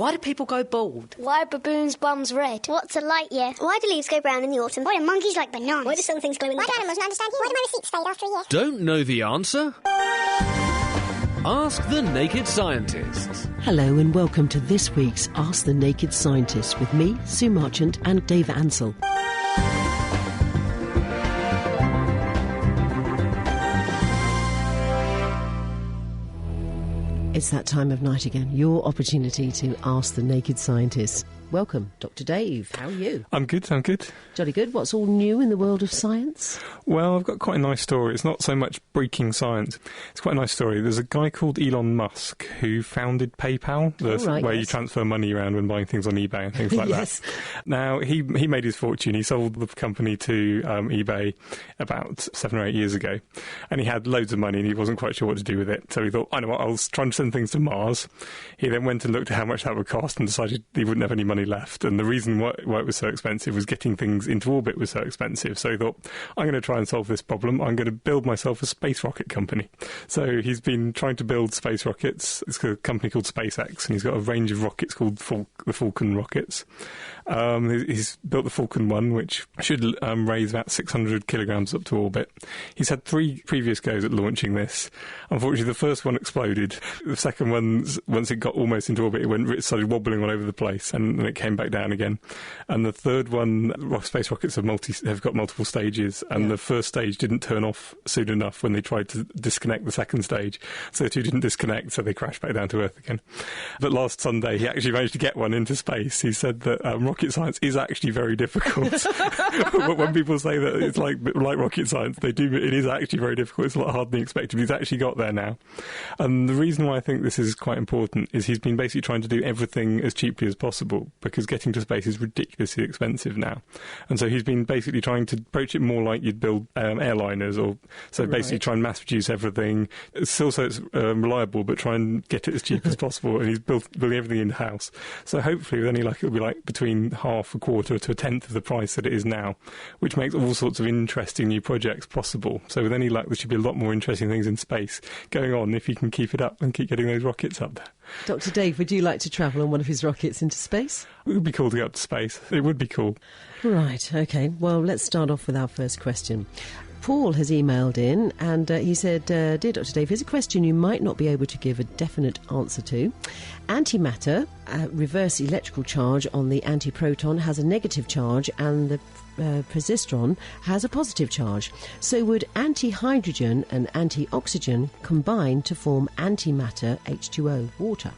Why do people go bald? Why are baboons' bums red? What's a light year? Why do leaves go brown in the autumn? Why do monkeys like bananas? Why do some things glow in the dark? Why do animals not understand you? Why do my receipts fade after a year? Don't know the answer? Ask the Naked Scientists. Hello and welcome to this week's Ask the Naked Scientists with me, Sue Marchant and Dave Ansell. It's that time of night again, your opportunity to ask the naked scientists. Welcome, Dr. Dave. How are you? I'm good. Jolly good. What's all new in the world of science? Well, I've got quite a nice story. It's not so much breaking science. It's quite a nice story. There's a guy called Elon Musk who founded PayPal, where you transfer money around when buying things on eBay and things like Yes. that. Now, he made his fortune. He sold the company to eBay about 7 or 8 years ago. And he had loads of money and he wasn't quite sure what to do with it. So he thought, I know what, I'll try and send things to Mars. He then went and looked at how much that would cost and decided he wouldn't have any money left. And the reason why it was so expensive was getting things into orbit was so expensive. So he thought, I'm going to try and solve this problem. I'm going to build myself a space rocket company. So he's been trying to build space rockets. It's a company called SpaceX, and he's got a range of rockets called the Falcon rockets. He's built the Falcon 1, which should raise about 600 kilograms up to orbit. He's had 3 previous goes at launching this. Unfortunately, the first one exploded. The second one, once it got almost into orbit, it started wobbling all over the place, and then it came back down again. And the third one, space rockets have got multiple stages, and the first stage didn't turn off soon enough when they tried to disconnect the second stage. So the two didn't disconnect, so they crashed back down to Earth again. But last Sunday, he actually managed to get one into space. He said that rocket science is actually very difficult. When people say that it's like rocket science, it is actually very difficult. It's a lot harder than expected. He's actually got there now. And the reason why I think this is quite important is he's been basically trying to do everything as cheaply as possible, because getting to space is ridiculously expensive now. And so he's been basically trying to approach it more like you'd build airliners, basically try and mass produce everything. Still so it's reliable, but try and get it as cheap as possible. And he's building everything in-house. So hopefully with any luck it'll be like between half, a quarter to a tenth of the price that it is now, which makes all sorts of interesting new projects possible. So with any luck there should be a lot more interesting things in space going on if you can keep it up and keep getting those rockets up there. Dr. Dave, would you like to travel on one of his rockets into space? It would be cool to go up to space. It would be cool. Right, OK. Well, let's start off with our first question. Paul has emailed in and he said, Dear Dr. Dave, here's a question you might not be able to give a definite answer to. Antimatter, reverse electrical charge on the antiproton, has a negative charge and the positron has a positive charge. So would antihydrogen and antioxygen combine to form antimatter H2O, water?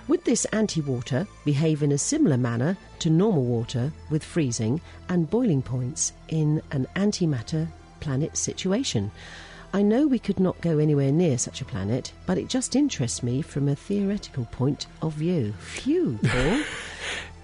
Would this anti-water behave in a similar manner to normal water with freezing and boiling points in an antimatter planet situation? I know we could not go anywhere near such a planet, but it just interests me from a theoretical point of view. Phew, Paul.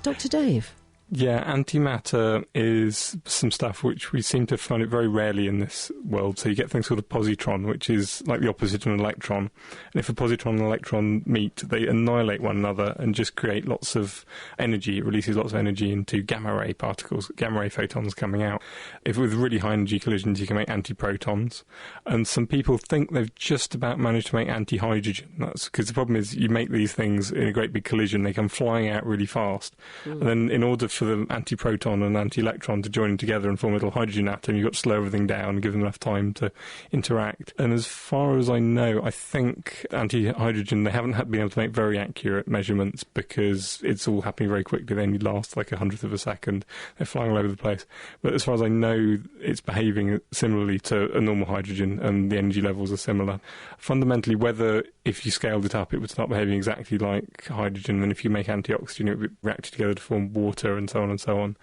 Dr. Dave. Yeah, antimatter is some stuff which we seem to find it very rarely in this world. So you get things called a positron, which is like the opposite of an electron. And if a positron and an electron meet, they annihilate one another and just create lots of energy. It releases lots of energy into gamma ray particles, gamma ray photons coming out. If with really high energy collisions, you can make antiprotons. And some people think they've just about managed to make antihydrogen. That's because the problem is you make these things in a great big collision, they come flying out really fast. And then in order for the antiproton and anti-electron to join together and form a little hydrogen atom, you've got to slow everything down and give them enough time to interact. And as far as I know, I think anti-hydrogen, they haven't been able to make very accurate measurements because it's all happening very quickly. They only last like 100th of a second. They're flying all over the place. But as far as I know, it's behaving similarly to a normal hydrogen and the energy levels are similar. Fundamentally, whether if you scaled it up, it would start behaving exactly like hydrogen, and if you make antioxygen, it would react together to form water and so on and so on.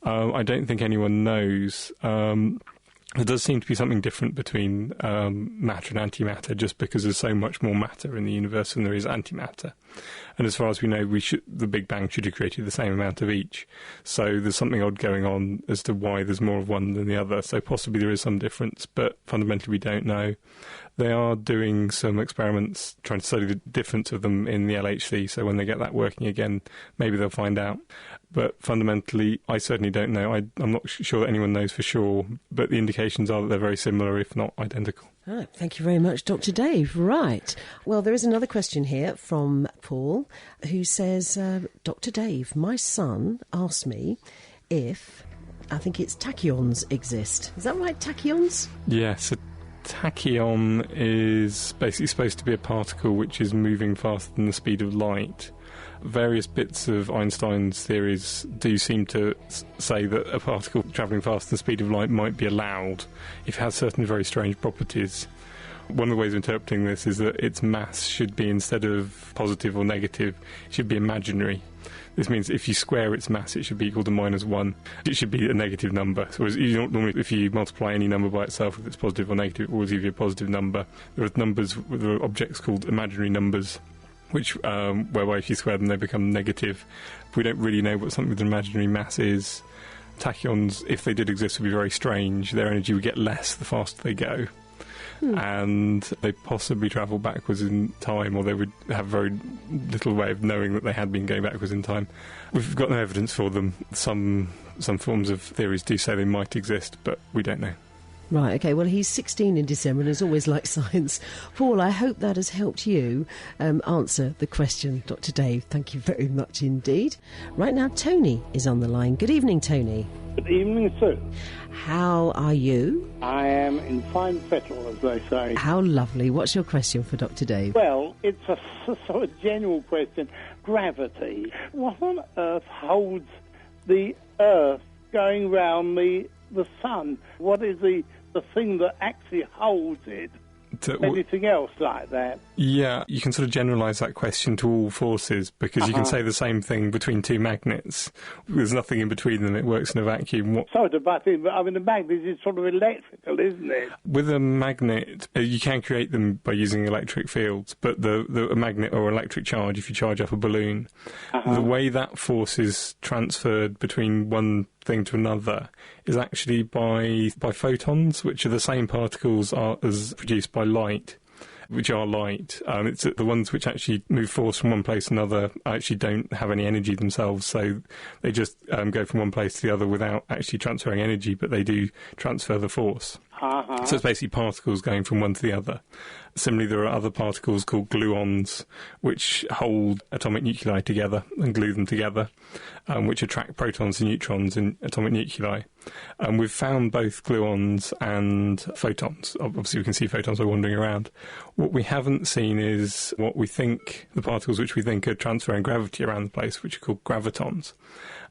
I don't think anyone knows. There does seem to be something different between matter and antimatter, just because there's so much more matter in the universe than there is antimatter. And as far as we know, the Big Bang should have created the same amount of each. So there's something odd going on as to why there's more of one than the other. So possibly there is some difference, but fundamentally we don't know. They are doing some experiments trying to study the difference of them in the LHC, so when they get that working again, maybe they'll find out. But fundamentally, I certainly don't know. I'm not sure that anyone knows for sure, but the indications are that they're very similar, if not identical. Oh, thank you very much, Dr. Dave. Right. Well, there is another question here from Paul, who says, Dr. Dave, my son asked me if, I think it's tachyons exist. Is that right, tachyons? Yes, a tachyon is basically supposed to be a particle which is moving faster than the speed of light. Various bits of Einstein's theories do seem to say that a particle travelling faster than the speed of light might be allowed if it has certain very strange properties. One of the ways of interpreting this is that its mass should be, instead of positive or negative, it should be imaginary. This means if you square its mass, it should be equal to -1. It should be a negative number. So you don't normally, if you multiply any number by itself, if it's positive or negative, it always give you a positive number. There are objects called imaginary numbers, which, whereby if you square them, they become negative. We don't really know what something with an imaginary mass is. Tachyons, if they did exist, would be very strange. Their energy would get less the faster they go. And they possibly travel backwards in time, or they would have very little way of knowing that they had been going backwards in time. We've got no evidence for them. Some forms of theories do say they might exist, but we don't know. Right, OK, well, he's 16 in December and has always liked science. Paul, I hope that has helped you answer the question, Dr. Dave. Thank you very much indeed. Right now, Tony is on the line. Good evening, Tony. Good evening, Sue. How are you? I am in fine fettle, as they say. How lovely. What's your question for Dr. Dave? Well, it's a sort of general question. Gravity. What on earth holds the Earth going round the sun? What is the thing that actually holds it? Anything else like that? Yeah, you can sort of generalise that question to all forces, because you can say the same thing between two magnets. There's nothing in between them, it works in a vacuum. Sorry to butt in, but I mean, the magnet is sort of electrical, isn't it? With a magnet, you can create them by using electric fields, but a magnet or electric charge, if you charge up a balloon, the way that force is transferred between one thing to another is actually by photons, which are the same particles as produced by light, which are light. It's the ones which actually move force from one place to another actually don't have any energy themselves, so they just go from one place to the other without actually transferring energy, but they do transfer the force. So it's basically particles going from one to the other. Similarly, there are other particles called gluons, which hold atomic nuclei together and glue them together, which attract protons and neutrons in atomic nuclei. We've found both gluons and photons. Obviously, we can see photons are wandering around. What we haven't seen is what we think, the particles which we think are transferring gravity around the place, which are called gravitons.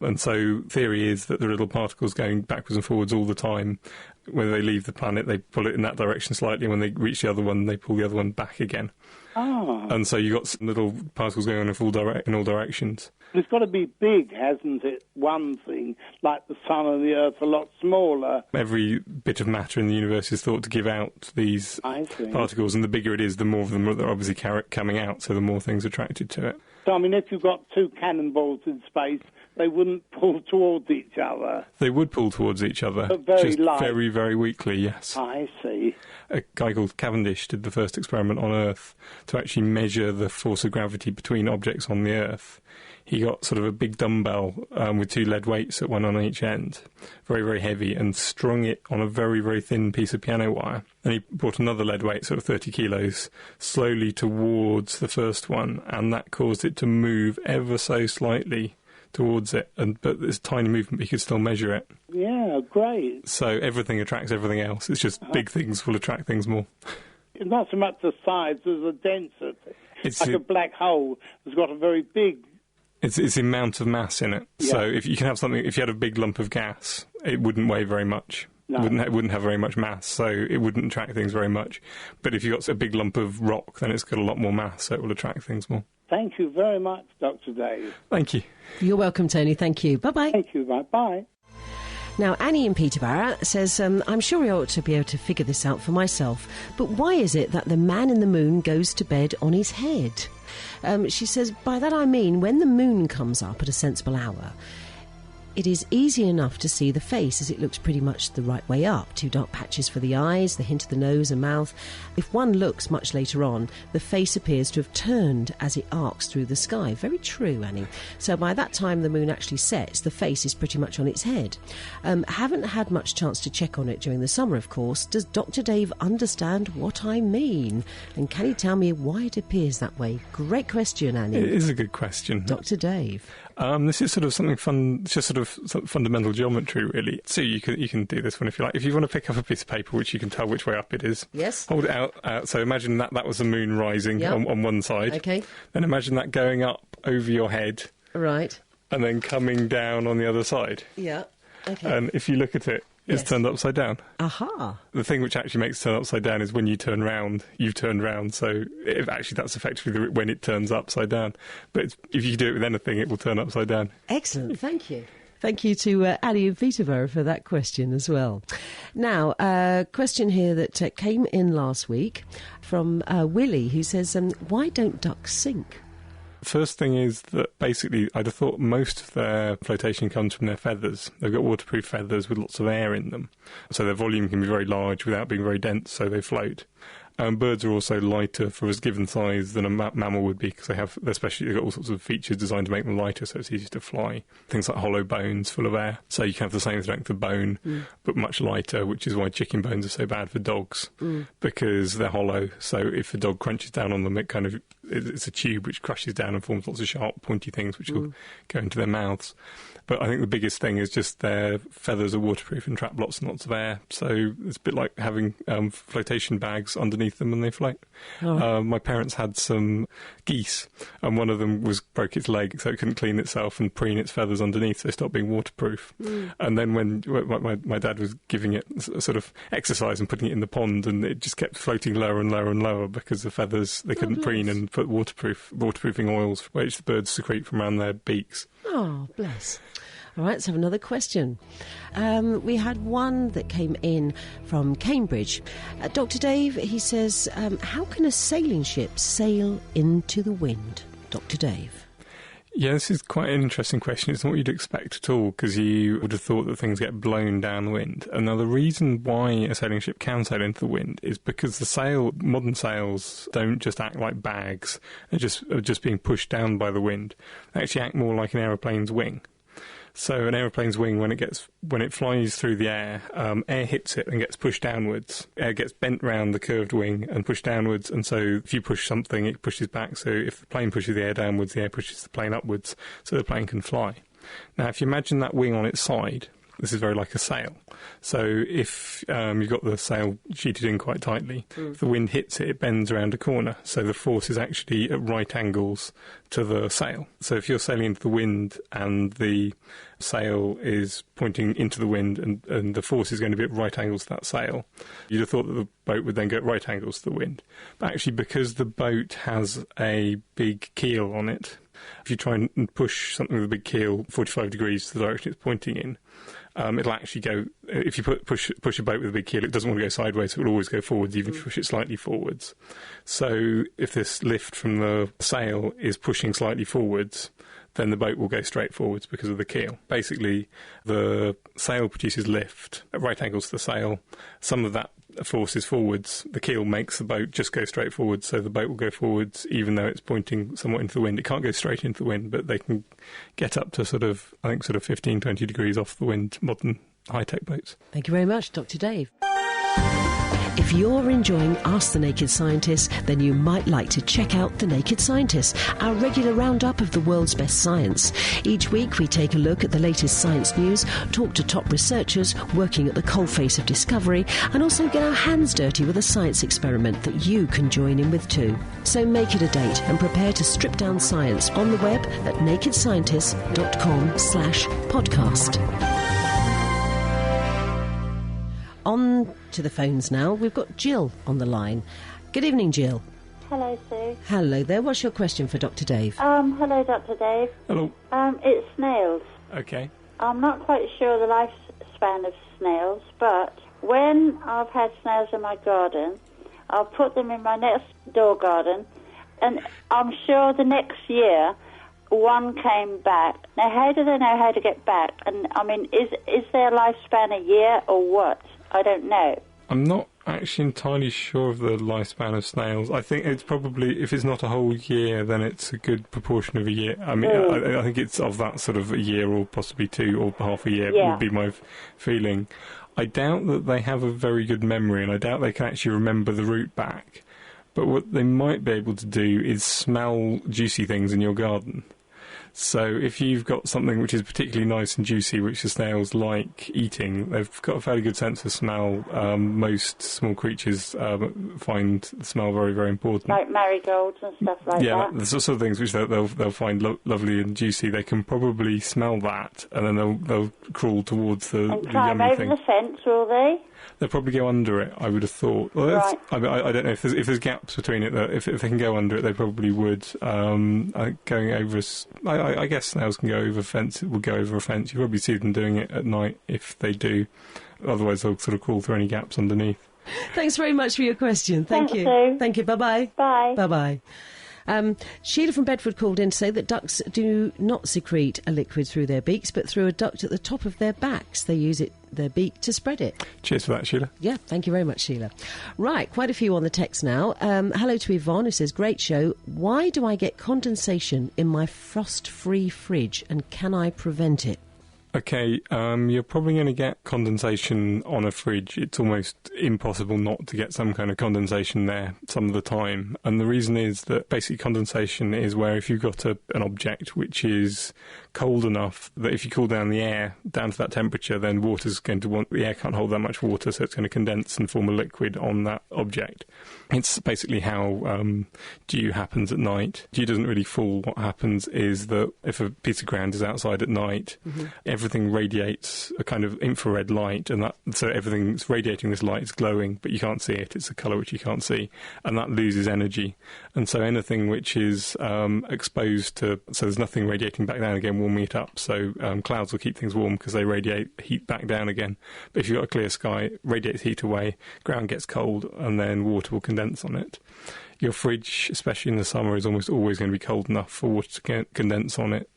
And so theory is that there are little particles going backwards and forwards all the time. When they leave the planet, they pull it in that direction slightly. When they reach the other one, they pull the other one back again. And so you've got some little particles going on in all directions. It's got to be big, hasn't it? One thing, like the sun and the earth, a lot smaller. Every bit of matter in the universe is thought to give out these particles, and the bigger it is, the more of them are obviously coming out, so the more things attracted to it. So, I mean, if you've got two cannonballs in space, they wouldn't pull towards each other. They would pull towards each other, but very just light. Very, very weakly, yes. I see. A guy called Cavendish did the first experiment on Earth to actually measure the force of gravity between objects on the Earth. He got sort of a big dumbbell with two lead weights, one on each end, very, very heavy, and strung it on a very, very thin piece of piano wire. And he brought another lead weight, sort of 30 kilos, slowly towards the first one, and that caused it to move ever so slightly towards it. But this tiny movement, he could still measure it. Yeah, great. So everything attracts everything else. It's just big things will attract things more. It's not so much the size as the density. It's like a black hole has got a very big... It's the amount of mass in it. Yeah. So if you had a big lump of gas, it wouldn't weigh very much. No. It wouldn't have very much mass, so it wouldn't attract things very much. But if you've got a big lump of rock, then it's got a lot more mass, so it will attract things more. Thank you very much, Dr. Dave. Thank you. You're welcome, Tony. Thank you. Bye-bye. Thank you. Bye-bye. Now, Annie in Peterborough says, I'm sure I ought to be able to figure this out for myself, but why is it that the man in the moon goes to bed on his head? She says, by that I mean, when the moon comes up at a sensible hour, It is easy enough to see the face as it looks pretty much the right way up. 2 dark patches for the eyes, the hint of the nose and mouth. If one looks much later on, the face appears to have turned as it arcs through the sky. Very true, Annie. So by that time the moon actually sets, the face is pretty much on its head. Haven't had much chance to check on it during the summer, of course. Does Dr. Dave understand what I mean? And can he tell me why it appears that way? Great question, Annie. It is a good question. Dr. Dave. This is sort of something fun, just sort of fundamental geometry, really. So you can do this one if you like. If you want to pick up a piece of paper which you can tell which way up it is, yes, hold it out. So imagine that was the moon rising on one side. Okay. Then imagine that going up over your head. Right. And then coming down on the other side. Yeah. Okay. And if you look at it, it's turned upside down. Aha. The thing which actually makes it turn upside down is when you turn round, you've turned round. So that's effectively when it turns upside down. But if you do it with anything, it will turn upside down. Excellent. Thank you. Thank you to Annie in Peterborough for that question as well. Now, a question here that came in last week from Willie, who says, why don't ducks sink? First thing is that basically I'd have thought most of their flotation comes from their feathers. They've got waterproof feathers with lots of air in them. So their volume can be very large without being very dense, so they float. Birds are also lighter for a given size than a mammal would be because they've got all sorts of features designed to make them lighter, so it's easier to fly. Things like hollow bones full of air, so you can have the same strength of bone but much lighter, which is why chicken bones are so bad for dogs because they're hollow. So if a dog crunches down on them, it's a tube which crushes down and forms lots of sharp, pointy things which will go into their mouths. But I think the biggest thing is just their feathers are waterproof and trap lots and lots of air. So it's a bit like having flotation bags underneath them when they float. Oh. My parents had some geese, and one of them broke its leg, so it couldn't clean itself and preen its feathers underneath, so it stopped being waterproof. And then when my dad was giving it a sort of exercise and putting it in the pond, and it just kept floating lower and lower and lower because the feathers, they couldn't preen and put waterproofing oils, which the birds secrete from around their beaks. Oh, bless. All right, let's have another question. We had one that came in from Cambridge. Dr. Dave, he says, how can a sailing ship sail into the wind? Dr. Dave. Yeah, this is quite an interesting question. It's not what you'd expect at all, because you would have thought that things get blown downwind. And now the reason why a sailing ship can sail into the wind is because modern sails don't just act like bags, they're just being pushed down by the wind. They actually act more like an aeroplane's wing. So an aeroplane's wing, when it flies through the air, air hits it and gets pushed downwards. Air gets bent round the curved wing and pushed downwards, and so if you push something, it pushes back. So if the plane pushes the air downwards, the air pushes the plane upwards, so the plane can fly. Now, if you imagine that wing on its side, this is very like a sail. So if you've got the sail sheeted in quite tightly, if the wind hits it, it bends around a corner. So the force is actually at right angles to the sail. So if you're sailing into the wind and the sail is pointing into the wind and the force is going to be at right angles to that sail, you'd have thought that the boat would then go at right angles to the wind. But actually, because the boat has a big keel on it, if you try and push something with a big keel 45 degrees to the direction it's pointing in, it'll actually go, if you push a boat with a big keel, it doesn't want to go sideways, so it will always go forwards, even if you push it slightly forwards. So if this lift from the sail is pushing slightly forwards, then the boat will go straight forwards because of the keel. Basically, the sail produces lift at right angles to the sail. Some of that force is forwards. The keel makes the boat just go straight forwards, so the boat will go forwards even though it's pointing somewhat into the wind. It can't go straight into the wind, but they can get up to sort of 15, 20 degrees off the wind, modern high-tech boats. Thank you very much, Dr. Dave. If you're enjoying Ask the Naked Scientist, then you might like to check out The Naked Scientist, our regular roundup of the world's best science. Each week we take a look at the latest science news, talk to top researchers working at the coalface of discovery, and also get our hands dirty with a science experiment that you can join in with too. So make it a date and prepare to strip down science on the web at nakedscientist.com/podcast. On to the phones now. We've got Jill on the line. Good evening, Jill. Hello, Sue. Hello there. What's your question for Dr. Dave? Hello, Dr. Dave. Hello. It's snails. Okay. I'm not quite sure the lifespan of snails, but when I've had snails in my garden, I'll put them in my next door garden, and I'm sure the next year one came back. Now, how do they know how to get back? And, I mean, is their lifespan a year or what? I don't know. I'm not actually entirely sure of the lifespan of snails. I think it's probably, if it's not a whole year, then it's a good proportion of a year. I mean, I think it's of that sort of a year or possibly 2 or half a year would be my feeling. I doubt that they have a very good memory, and I doubt they can actually remember the route back. But what they might be able to do is smell juicy things in your garden. So if you've got something which is particularly nice and juicy, which the snails like eating, they've got a fairly good sense of smell. Most small creatures find the smell very, very important. Like marigolds and stuff like that? Yeah, the sort of things which they'll find lovely and juicy. They can probably smell that, and then they'll crawl towards the and climb yummy over thing. the fence, will they? They'll probably go under it, I would have thought. Well, Right. I don't know if there's gaps between it. If they can go under it, they probably would. Going over, I guess snails can go over fence. Will go over a fence. You probably see them doing it at night if they do. Otherwise, they'll sort of crawl through any gaps underneath. Thanks very much for your question. Thank you. Sue. Thank you. Bye-bye. Bye. Bye-bye. Sheila from Bedford called in to say that ducks do not secrete a liquid through their beaks, but through a duct at the top of their backs. They use their beak to spread it. Cheers for that, Sheila. Yeah, thank you very much, Sheila. Right, quite a few on the text now. Hello to Yvonne, who says, great show. Why do I get condensation in my frost-free fridge, and can I prevent it? Okay, you're probably going to get condensation on a fridge. It's almost impossible not to get some kind of condensation there some of the time. And the reason is that basically condensation is where if you've got an object which is cold enough that if you cool down the air down to that temperature, then the air can't hold that much water, so it's going to condense and form a liquid on that object. It's basically how dew happens at night. Dew doesn't really fall. What happens is that if a piece of ground is outside at night, everything radiates a kind of infrared light, and so everything's radiating this light is glowing, but you can't see it. It's a colour which you can't see, and that loses energy. And so anything which is exposed to, so there's nothing radiating back down again, warming it up. So clouds will keep things warm because they radiate heat back down again. But if you've got a clear sky, it radiates heat away, ground gets cold, and then water will condense on it. Your fridge, especially in the summer, is almost always going to be cold enough for water to condense on it.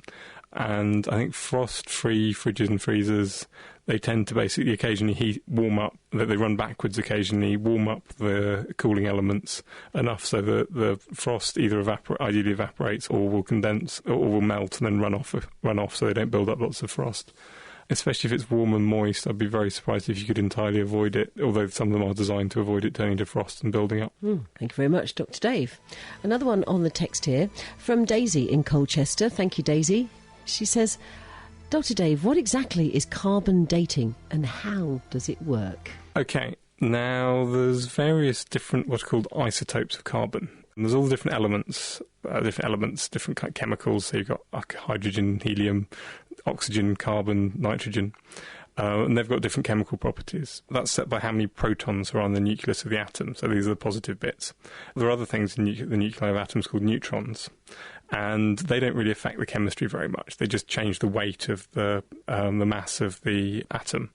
And I think frost-free fridges and freezers, they tend to basically occasionally warm up, that they run backwards occasionally, warm up the cooling elements enough so that the frost either ideally evaporates or will condense or will melt and then run off so they don't build up lots of frost. Especially if it's warm and moist, I'd be very surprised if you could entirely avoid it, although some of them are designed to avoid it turning to frost and building up. Thank you very much, Dr. Dave. Another one on the text here from Daisy in Colchester. Thank you, Daisy. She says, Dr. Dave, what exactly is carbon dating and how does it work? Okay, now there's various different what are called isotopes of carbon. And there's all the different elements, different kind of chemicals. So you've got hydrogen, helium, oxygen, carbon, nitrogen. And they've got different chemical properties. That's set by how many protons are on the nucleus of the atom. So these are the positive bits. There are other things in the nuclei of atoms called neutrons. And they don't really affect the chemistry very much. They just change the weight of the mass of the atom.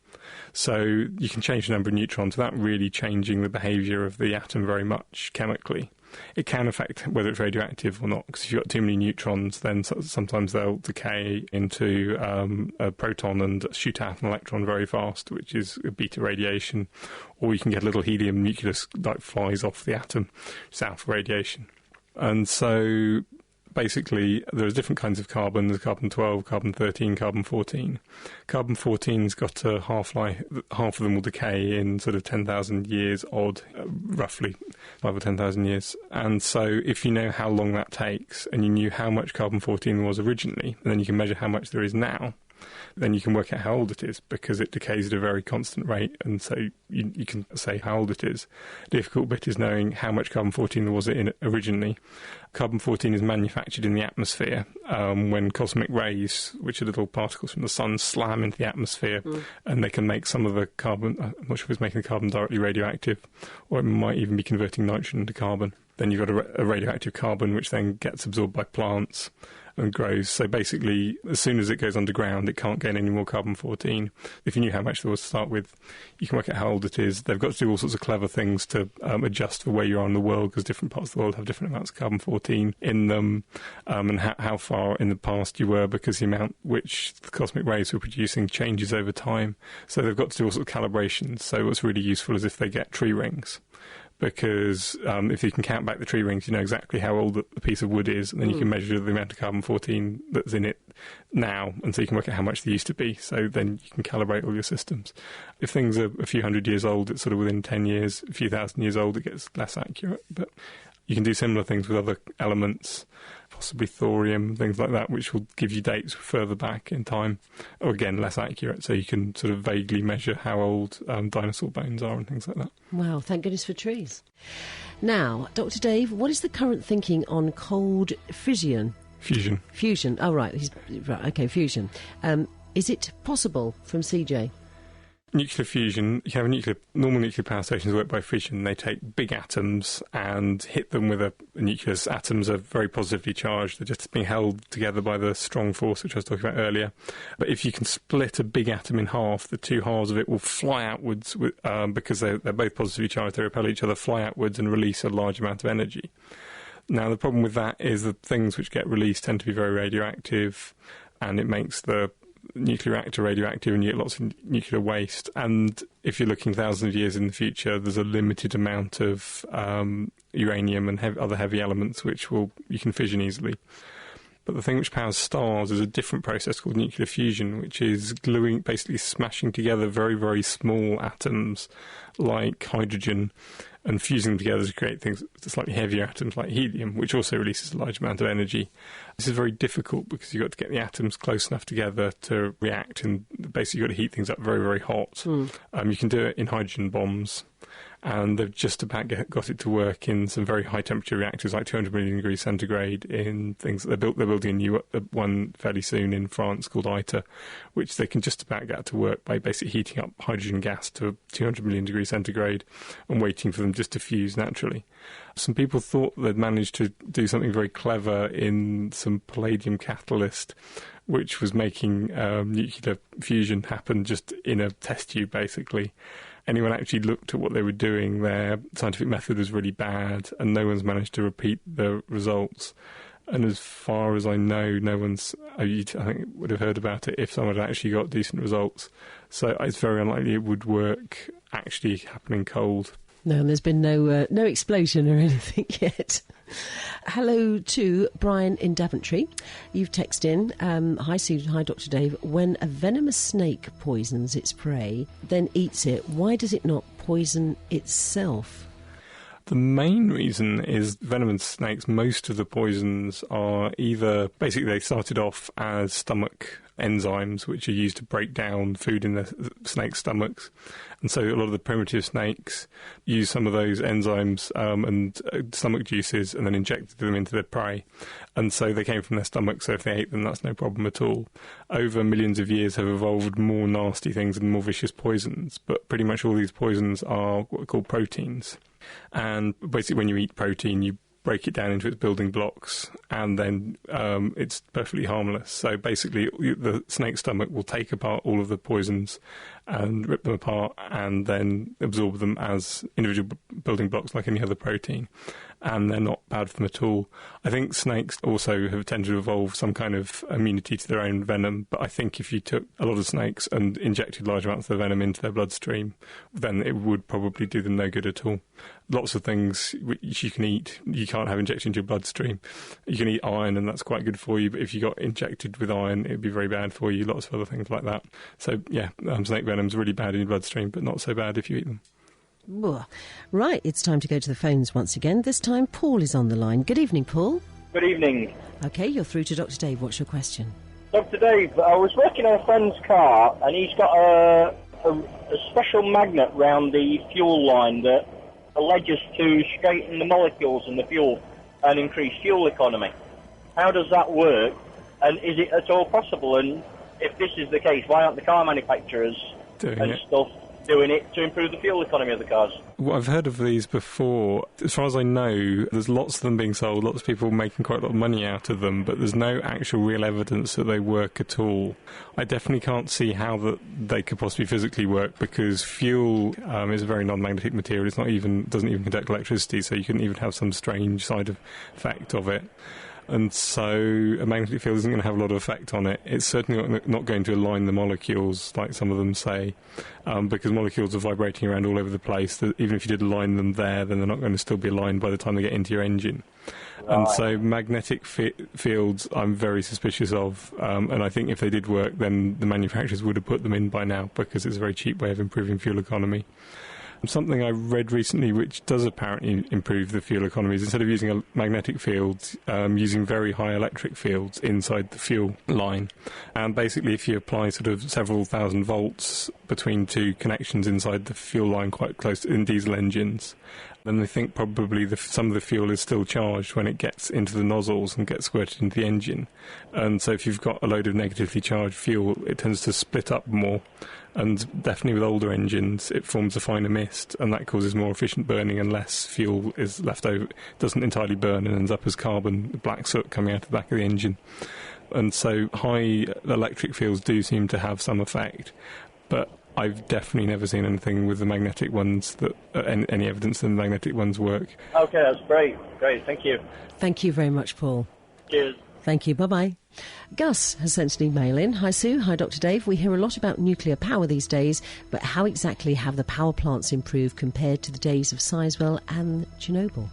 So you can change the number of neutrons without really changing the behaviour of the atom very much chemically. It can affect whether it's radioactive or not, because if you've got too many neutrons, then sometimes they'll decay into a proton and shoot out an electron very fast, which is a beta radiation. Or you can get a little helium nucleus that flies off the atom, it's alpha radiation. And so basically, there's different kinds of carbon. There's carbon-12, carbon-13, carbon-14. Carbon-14's got a half-life. Half of them will decay in sort of 10,000 years odd, roughly 5 or 10,000 years. And so if you know how long that takes, and you knew how much carbon-14 there was originally, and then you can measure how much there is now, then you can work out how old it is, because it decays at a very constant rate, and so you can say how old it is. The difficult bit is knowing how much carbon-14 there was in it originally. Carbon-14 is manufactured in the atmosphere when cosmic rays, which are little particles from the sun, slam into the atmosphere, and they can make some of the carbon, I'm not sure if it's making the carbon directly radioactive, or it might even be converting nitrogen into carbon. Then you've got a radioactive carbon, which then gets absorbed by plants, and grows. So basically, as soon as it goes underground, it can't gain any more carbon-14. If you knew how much there was to start with, you can work out how old it is. They've got to do all sorts of clever things to adjust for where you are in the world, because different parts of the world have different amounts of carbon-14 in them, and how far in the past you were, because the amount which the cosmic rays were producing changes over time. So they've got to do all sorts of calibrations. So what's really useful is if they get tree rings, because if you can count back the tree rings, you know exactly how old a piece of wood is, and then you can measure the amount of carbon-14 that's in it now, and so you can work out how much they used to be, so then you can calibrate all your systems. If things are a few hundred years old, it's sort of within 10 years, a few thousand years old, it gets less accurate, but you can do similar things with other elements, possibly thorium, things like that, which will give you dates further back in time, or again, less accurate, so you can sort of vaguely measure how old dinosaur bones are and things like that. Wow, thank goodness for trees. Now, Dr. Dave, what is the current thinking on cold fission? Fusion. Oh, right. Fusion. Is it possible from CJ? Nuclear fusion, you have normal nuclear power stations work by fission. They take big atoms and hit them with a nucleus. Atoms are very positively charged. They're just being held together by the strong force, which I was talking about earlier. But if you can split a big atom in half, the two halves of it will fly outwards because they're both positively charged. They repel each other, fly outwards and release a large amount of energy. Now, the problem with that is that things which get released tend to be very radioactive, and it makes the nuclear reactor radioactive, and you get lots of nuclear waste. And if you're looking thousands of years in the future, there's a limited amount of uranium and other heavy elements which you can fission easily. But the thing which powers stars is a different process called nuclear fusion, which is gluing, basically smashing together very, very small atoms like hydrogen and fusing them together to create things, slightly heavier atoms like helium, which also releases a large amount of energy. This is very difficult because you've got to get the atoms close enough together to react, and basically you've got to heat things up very, very hot. You can do it in hydrogen bombs, and they've just about got it to work in some very high temperature reactors, like 200 million degrees centigrade, in things that they're building a new one fairly soon in France called ITER, which they can just about get to work by basically heating up hydrogen gas to 200 million degrees centigrade and waiting for them just to fuse naturally. Some people thought they'd managed to do something very clever in some palladium catalyst, which was making nuclear fusion happen just in a test tube, basically. Anyone actually looked at what they were doing, their scientific method was really bad, and no one's managed to repeat the results. And as far as I know, no one's, I think, would have heard about it if someone had actually got decent results. So it's very unlikely it would work actually happening cold. No, and there's been no explosion or anything yet. Hello to Brian in Daventry. You've texted in, hi Susan, hi Dr. Dave. When a venomous snake poisons its prey, then eats it, why does it not poison itself? The main reason is venomous snakes, most of the poisons are either, basically they started off as stomach enzymes which are used to break down food in the snake's stomachs. And so a lot of the primitive snakes use some of those enzymes and stomach juices and then injected them into their prey. And so they came from their stomach, so if they ate them, that's no problem at all. Over millions of years have evolved more nasty things and more vicious poisons, but pretty much all these poisons are what are called proteins. And basically when you eat protein, you break it down into its building blocks, and then it's perfectly harmless. So basically the snake's stomach will take apart all of the poisons and rip them apart and then absorb them as individual building blocks like any other protein, and they're not bad for them at all. I think snakes also have tended to evolve some kind of immunity to their own venom, but I think if you took a lot of snakes and injected large amounts of venom into their bloodstream, then it would probably do them no good at all. Lots of things which you can eat, you can't have injected into your bloodstream. You can eat iron, and that's quite good for you, but if you got injected with iron, it would be very bad for you. Lots of other things like that. So, yeah, snake venom's really bad in your bloodstream, but not so bad if you eat them. Right, it's time to go to the phones once again. This time, Paul is on the line. Good evening, Paul. Good evening. OK, you're through to Dr. Dave. What's your question? Dr. Dave, I was working on a friend's car, and he's got a special magnet round the fuel line that alleges to straighten the molecules in the fuel and increase fuel economy. How does that work, and is it at all possible? And if this is the case, why aren't the car manufacturers doing and it? Stuff doing it to improve the fuel economy of the cars. Well, I've heard of these before. As far as I know, there's lots of them being sold, lots of people making quite a lot of money out of them, but there's no actual real evidence that they work at all. I definitely can't see how that they could possibly physically work, because fuel is a very non-magnetic material. It's doesn't even conduct electricity, so you couldn't even have some strange side effect of it. And so a magnetic field isn't going to have a lot of effect on it. It's certainly not going to align the molecules, like some of them say, because molecules are vibrating around all over the place. Even if you did align them there, then they're not going to still be aligned by the time they get into your engine. Right. And so magnetic fields I'm very suspicious of, and I think if they did work, then the manufacturers would have put them in by now, because it's a very cheap way of improving fuel economy. Something I read recently which does apparently improve the fuel economy is, instead of using a magnetic field, using very high electric fields inside the fuel line. And basically, if you apply sort of several thousand volts between two connections inside the fuel line quite close in diesel engines, then they think probably some of the fuel is still charged when it gets into the nozzles and gets squirted into the engine. And so if you've got a load of negatively charged fuel, it tends to split up more. And definitely with older engines, it forms a finer mist, and that causes more efficient burning and less fuel is left over. It doesn't entirely burn and ends up as carbon, black soot coming out of the back of the engine. And so high electric fields do seem to have some effect, but I've definitely never seen anything with the magnetic ones, that any evidence that the magnetic ones work. Okay, that's great. Great, thank you. Thank you very much, Paul. Cheers. Thank you, bye-bye. Gus has sent an email in. Hi, Sue. Hi, Dr. Dave. We hear a lot about nuclear power these days, but how exactly have the power plants improved compared to the days of Sizewell and Chernobyl?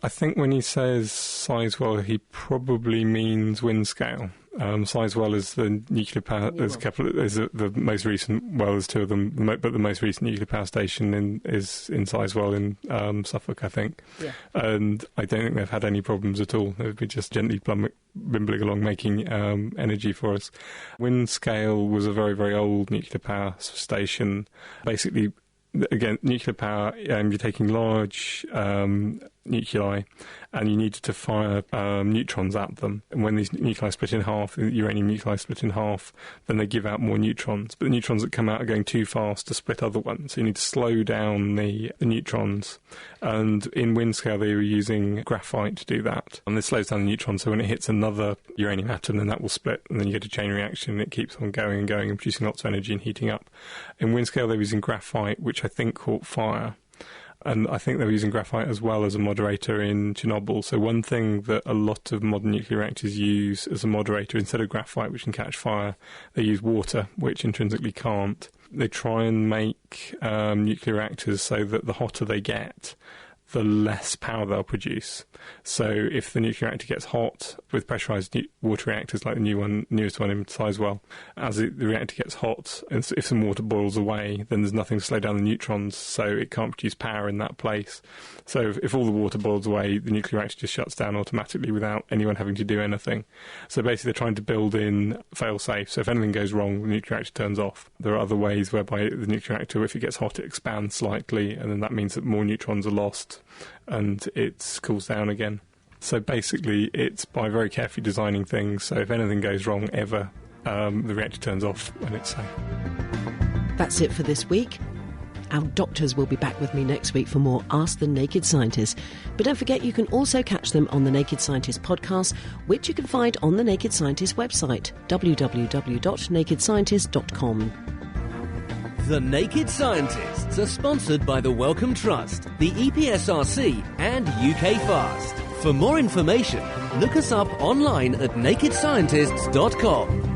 I think when he says Sizewell, he probably means Windscale. Sizewell is the nuclear power. There's a couple. The most recent. Well, there's two of them, but the most recent nuclear power station is in Sizewell in Suffolk, I think. Yeah. And I don't think they've had any problems at all. They've been just gently bimbling along, making energy for us. Windscale was a very, very old nuclear power station. Basically, again, nuclear power. You're taking large nuclei, and you needed to fire neutrons at them. And when these nuclei split in half, the uranium nuclei split in half, then they give out more neutrons. But the neutrons that come out are going too fast to split other ones, so you need to slow down the neutrons. And in Windscale, they were using graphite to do that. And this slows down the neutrons, so when it hits another uranium atom, then that will split, and then you get a chain reaction, and it keeps on going and going and producing lots of energy and heating up. In Windscale, they were using graphite, which I think caught fire. And I think they were using graphite as well as a moderator in Chernobyl. So one thing that a lot of modern nuclear reactors use as a moderator, instead of graphite, which can catch fire, they use water, which intrinsically can't. They try and make nuclear reactors so that the hotter they get, the less power they'll produce. So if the nuclear reactor gets hot with pressurised water reactors like the newest one in Sizewell, as the reactor gets hot, and if some water boils away, then there's nothing to slow down the neutrons, so it can't produce power in that place. So if all the water boils away, the nuclear reactor just shuts down automatically without anyone having to do anything. So basically they're trying to build in fail-safe, so if anything goes wrong, the nuclear reactor turns off. There are other ways whereby the nuclear reactor, if it gets hot, it expands slightly, and then that means that more neutrons are lost and it cools down again. So basically it's by very carefully designing things, so if anything goes wrong ever, the reactor turns off when it's safe. That's it for this week. Our doctors will be back with me next week for more Ask the Naked Scientist. But don't forget, you can also catch them on the Naked Scientist podcast, which you can find on the Naked Scientist website, www.nakedscientist.com. The Naked Scientists are sponsored by the Wellcome Trust, the EPSRC and UK Fast. For more information, look us up online at nakedscientists.com.